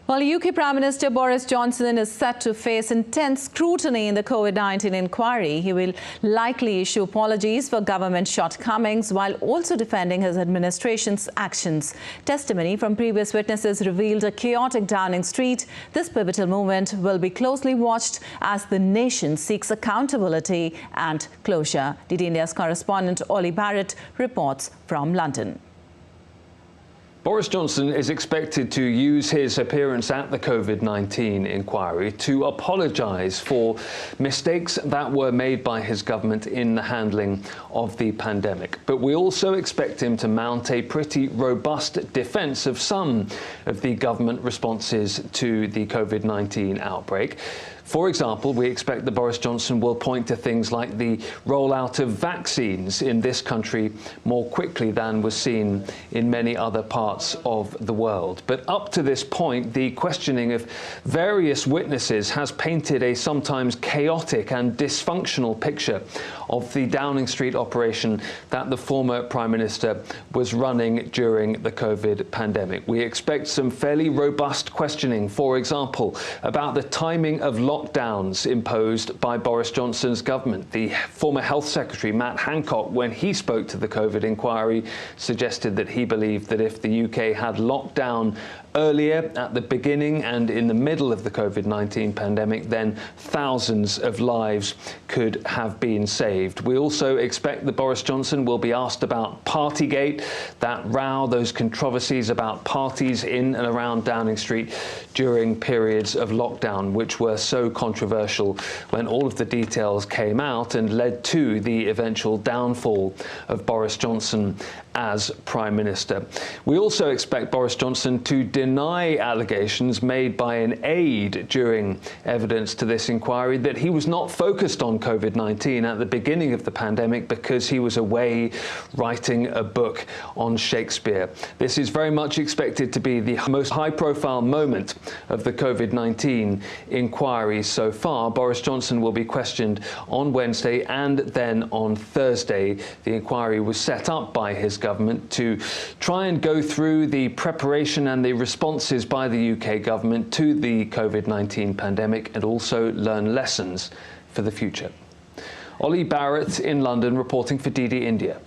While UK Prime Minister Boris Johnson is set to face intense scrutiny in the Covid-19 inquiry, he will likely issue apologies for government shortcomings while also defending his administration's actions. Testimony from previous witnesses revealed a chaotic Downing Street. This pivotal moment will be closely watched as the nation seeks accountability and closure. DD India's correspondent Olly Barratt reports from London. Boris Johnson is expected to use his appearance at the Covid-19 inquiry to apologise for mistakes that were made by his government in the handling of the pandemic. But we also expect him to mount a pretty robust defence of some of the government responses to the Covid-19 outbreak. For example, we expect that Boris Johnson will point to things like the rollout of vaccines in this country more quickly than was seen in many other parts of the world. But up to this point, the questioning of various witnesses has painted a sometimes chaotic and dysfunctional picture of the Downing Street operation that the former Prime Minister was running during the Covid pandemic. We expect some fairly robust questioning, for example, about the timing of lockdowns imposed by Boris Johnson's government. The former Health Secretary, Matt Hancock, when he spoke to the Covid inquiry, suggested that he believed that if the UK had locked down earlier at the beginning and in the middle of the Covid-19 pandemic, then thousands of lives could have been saved. We also expect that Boris Johnson will be asked about Partygate, that row, those controversies about parties in and around Downing Street during periods of lockdown, which were so controversial when all of the details came out and led to the eventual downfall of Boris Johnson as Prime Minister. We also expect Boris Johnson to deny allegations made by an aide during evidence to this inquiry that he was not focused on Covid-19 at the beginning of the pandemic because he was away writing a book on Shakespeare. This is very much expected to be the most high-profile moment of the Covid-19 inquiry so far. Boris Johnson will be questioned on Wednesday and then on Thursday. The inquiry was set up by his government to try and go through the preparation and the responses by the UK government to the Covid-19 pandemic and also learn lessons for the future. Olly Barratt in London reporting for DD India.